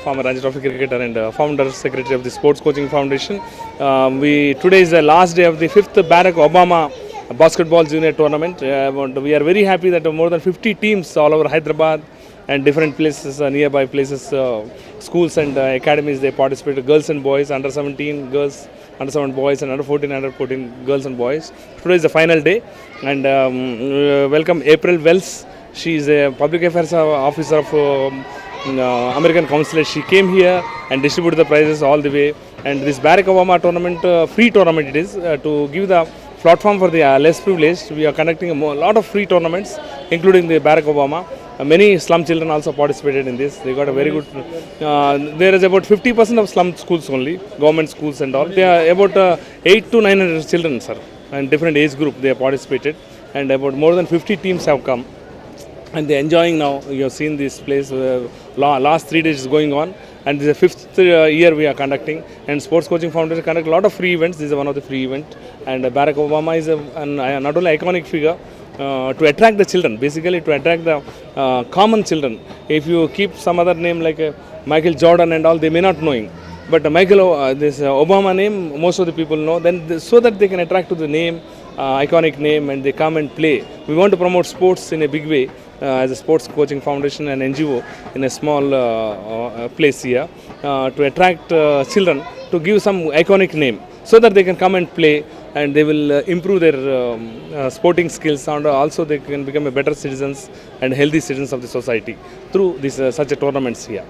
former Ranji Trophy cricketer and founder secretary of the Sports Coaching Foundation. Today is the last day of the 5th Barack Obama Basketball Junior Tournament. We are very happy that more than 50 teams all over Hyderabad and different places, nearby places, schools and academies, they participated, girls and boys, under 17 girls, under 7 boys, and under 14 girls and boys. Today is the final day, and welcome April Wells. She is a public affairs officer of American Consulate. She came here and distributed the prizes all the way. And this Barack Obama tournament, free tournament it is, to give the platform for the less privileged. We are conducting a lot of free tournaments, including the Barack Obama. Many slum children also participated in this. They got a very good. There is about 50% of slum schools only, government schools and all. There are about 8 to 900 children, sir, and different age group they have participated, and about more than 50 teams have come. And they're enjoying now. You have seen this place. Last 3 days is going on, and this is the 5th year we are conducting. And Sports Coaching Foundation conduct a lot of free events. This is one of the free events. And Barack Obama is not only iconic figure to attract the children, basically to attract the common children. If you keep some other name like Michael Jordan and all, they may not knowing. But this Obama name, most of the people know. Then so that they can attract to the name, iconic name, and they come and play. We want to promote sports in a big way. As a Sports Coaching Foundation and NGO in a small place here, to attract children, to give some iconic name so that they can come and play, and they will improve their sporting skills, and also they can become a better citizens and healthy citizens of the society through this such a tournaments here.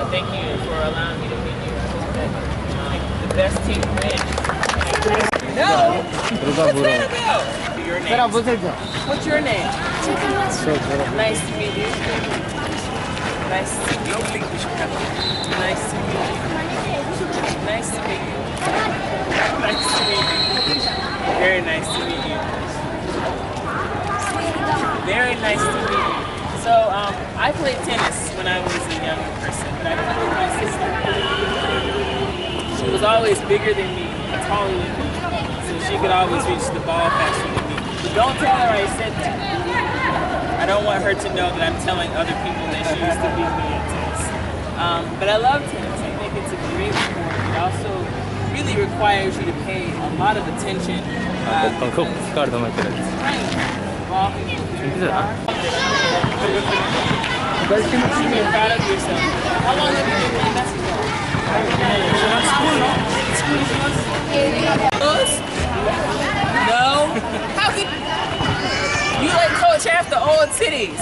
Thank you for allowing me to meet you. I hope that the best team wins. No! What's that about? Your name? What's your name? Nice to meet you. Nice to meet you. Nice to meet you. Nice to meet you. Nice to meet you. Very nice to meet you. Very nice to meet you. So, I played tennis when I was a young person, but I played with my sister. She was always bigger than me, taller than me, so she could always reach the ball faster than me. But don't tell her I said that. I don't want her to know that I'm telling other people that she used to beat me at tennis. But I love tennis. I think it's a great sport. It also really requires you to pay a lot of attention. You should be proud of yourself. How long have you been playing basketball? No? How could you like coach half the old city?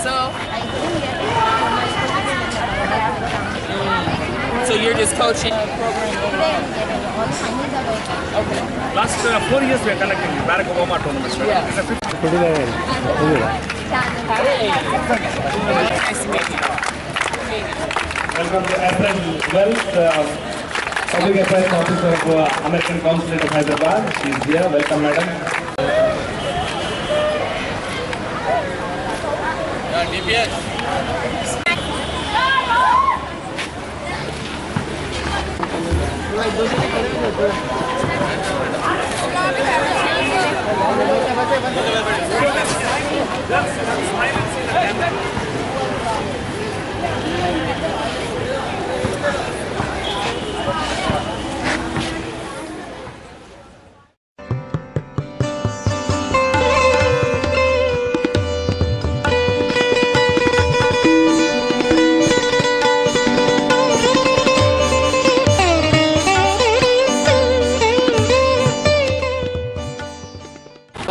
So you're just coaching a program overall? Okay. Last 4 years we are conducting the Barack Obama tournament. Yeah. It's a 50. Nice to meet you. Welcome to April 12th, Public Affairs Officer of American Consulate of Hyderabad. She is here. Welcome, madam.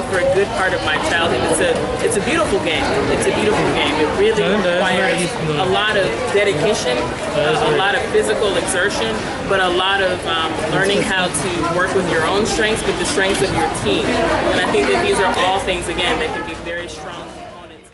For a good part of my childhood, it's a beautiful game. It's a beautiful game. It really requires a lot of dedication, a lot of physical exertion, but a lot of learning how to work with your own strengths, with the strengths of your team. And I think that these are all things, again, that can be very strong components.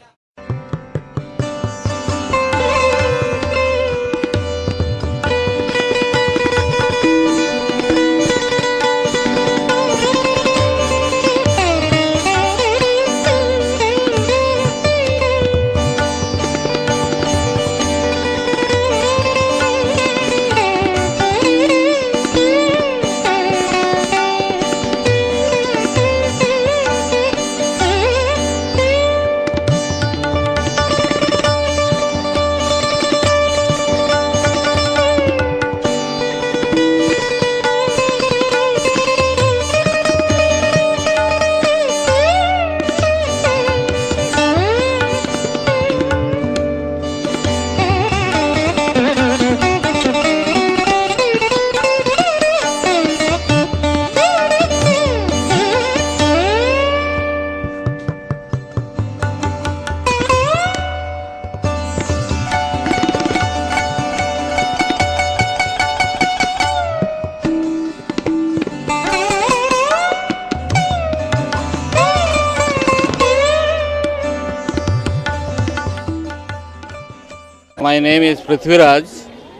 My name is Prithviraj.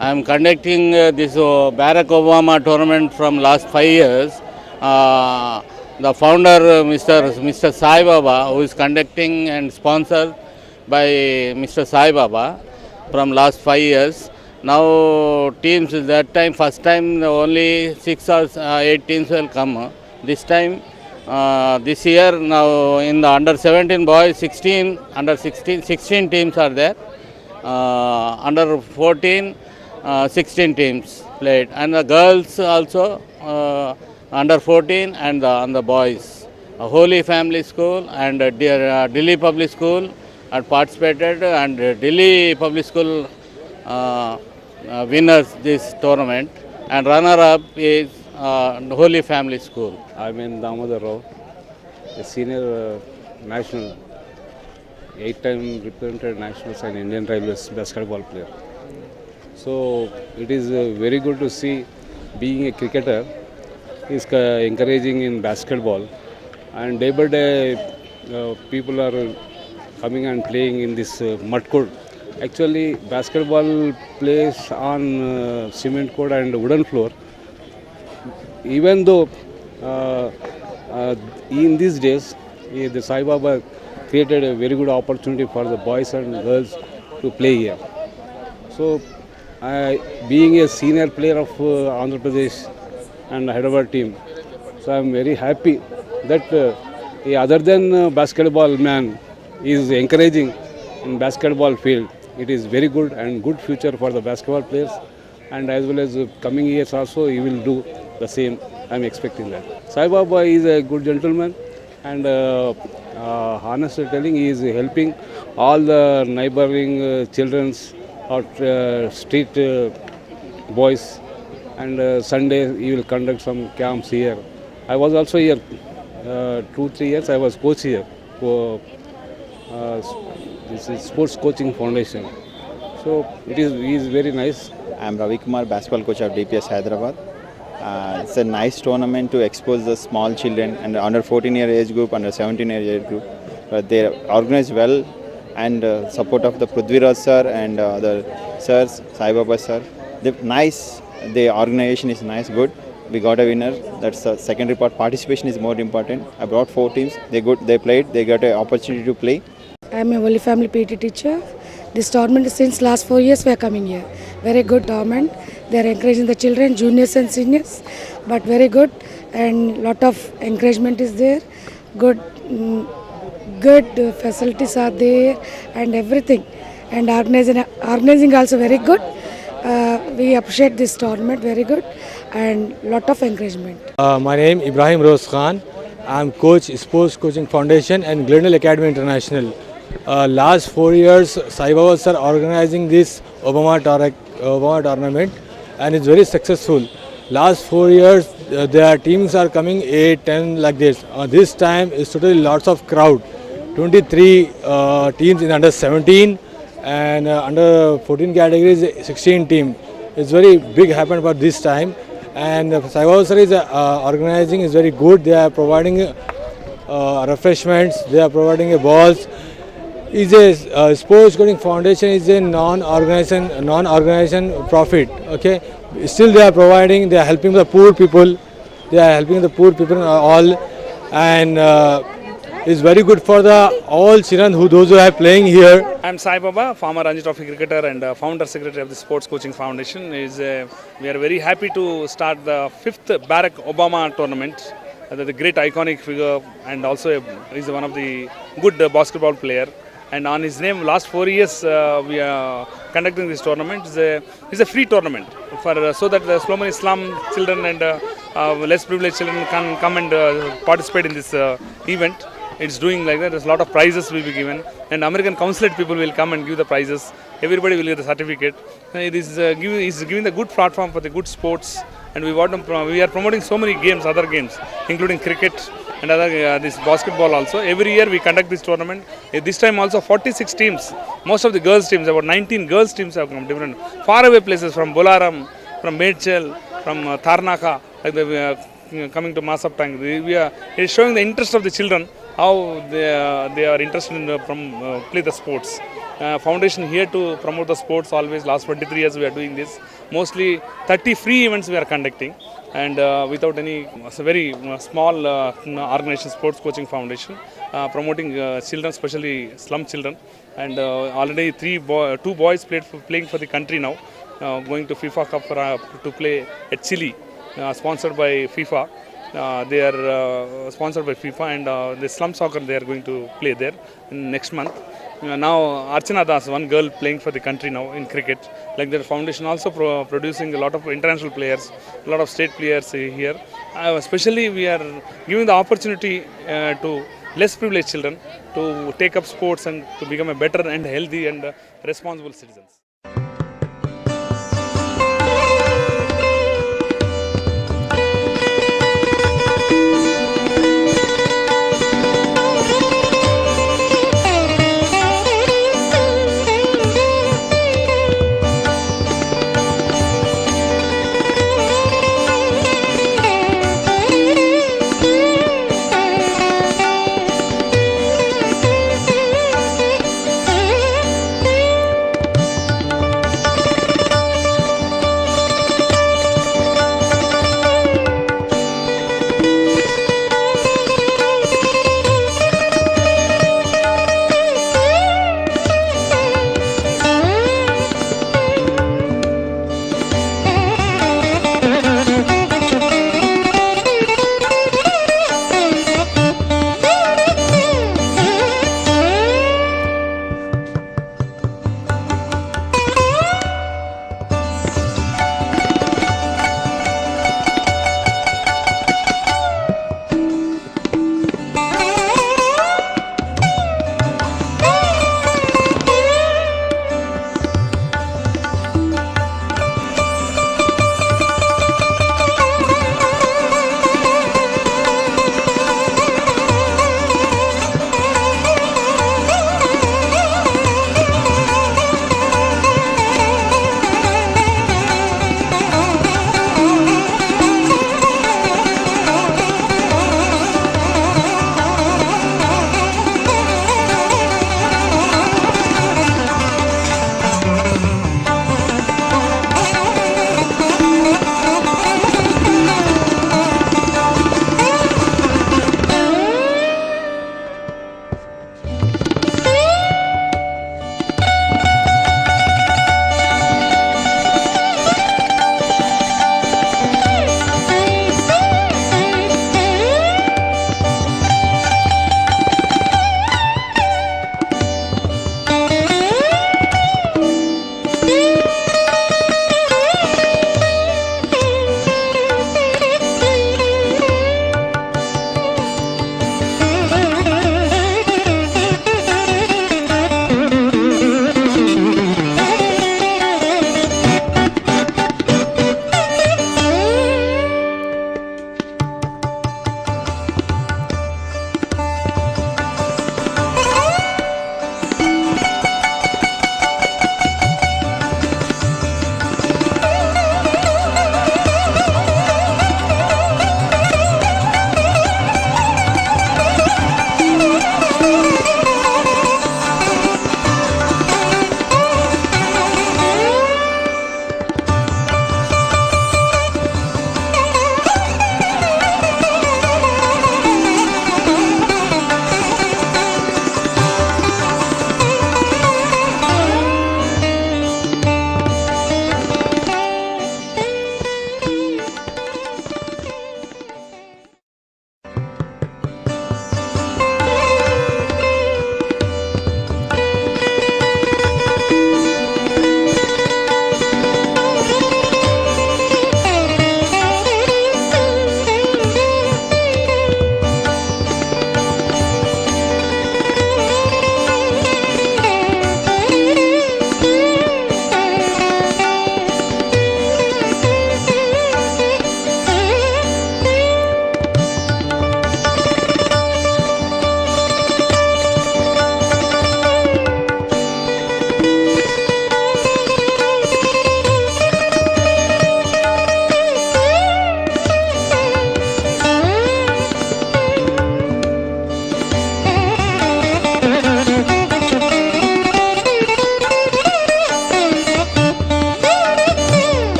I am conducting this Barack Obama tournament from last 5 years. The founder, Mr. Sai Baba, who is conducting and sponsored by Mr. Sai Baba from last 5 years. Now teams, that time, first time only 6 or 8 teams will come. This time, this year, now in the under 17 boys, 16, under 16 teams are there. Under 14, 16 teams played, and the girls also under 14 and the boys. Holy Family School and Delhi Public School had participated, and Delhi Public School winners this tournament, and runner-up is Holy Family School. I'm in Damodar Rao, a senior national, 8-time represented nationals and Indian Railways basketball player. So it is very good to see being a cricketer is encouraging in basketball, and day by day people are coming and playing in this mud court. Actually, basketball plays on cement court and wooden floor. Even though uh, in these days the Sai Baba created a very good opportunity for the boys and girls to play here. So, being a senior player of Andhra Pradesh and Hyderabad team, so I am very happy that other than basketball man is encouraging in basketball field. It is very good and good future for the basketball players, and as well as coming years also he will do the same. I am expecting that. Sai Baba is a good gentleman, and honestly telling, he is helping all the neighboring children's or street boys, and Sunday he will conduct some camps here. I was also here 2-3 years. I was coach here for this is Sports Coaching Foundation. So he is very nice. I am Ravi Kumar, basketball coach of DPS Hyderabad. It's a nice tournament to expose the small children and under 14-year age group, under 17-year age group. They organize well, and support of the Prithviraj sir and the sirs, Sai Baba sir. The organization is nice, good. We got a winner. That's the secondary part. Participation is more important. I brought 4 teams. They played. They got an opportunity to play. I am a Holy Family PT teacher. This tournament since last 4 years we are coming here. Very good tournament. They are encouraging the children, juniors and seniors, but very good, and lot of encouragement is there. Good facilities are there and everything, and organizing also very good. We appreciate this tournament, very good, and lot of encouragement. My name is Ibrahim Rose Khan. I am coach Sports Coaching Foundation and Glendale Academy International. Last 4 years, Sai Baba sir organizing this Obama tournament, and it's very successful. Last 4 years, their teams are coming 8, 10 like this. This time is totally lots of crowd. 23 teams in under 17 and under 14 categories 16 team. It's very big happen for this time, and Sai Baba sir is organizing is very good. They are providing refreshments. They are providing balls. Is a Sports Coaching Foundation is a non-organization profit. Okay, still they are providing. They are helping the poor people. They are helping the poor people all, and it's very good for the all children those who are playing here. I am Sai Baba, former Ranji Trophy cricketer and founder secretary of the Sports Coaching Foundation. We are very happy to start the 5th Barack Obama tournament. The great iconic figure, and also is one of the good basketball player. And on his name, last 4 years we are conducting this tournament. It's a free tournament so that the so many slum children and less privileged children can come and participate in this event. It's doing like that. There's a lot of prizes will be given, and American consulate people will come and give the prizes. Everybody will get the certificate. It is giving the good platform for the good sports, and we are promoting so many games, other games, including cricket and other this basketball also. Every year we conduct this tournament. This time also 46 teams. Most of the girls teams, about 19 girls teams have come different faraway places from Bolaram, from Medchel, from Tharnaka, like coming to Masaptang. It is showing the interest of the children, how they are interested in play the sports. Foundation here to promote the sports always. Last 23 years we are doing this. Mostly 30 free events we are conducting, and without any, it's a very small organization, Sports Coaching Foundation, promoting children, especially slum children. And already 2 boys playing for the country now, going to FIFA Cup to play at Chile, sponsored by FIFA. They are sponsored by FIFA, and the slum soccer they are going to play there next month. Now Archana Das, one girl playing for the country now in cricket. Like their foundation also producing a lot of international players, a lot of state players here. Especially we are giving the opportunity to less privileged children to take up sports and to become a better and healthy and responsible citizens.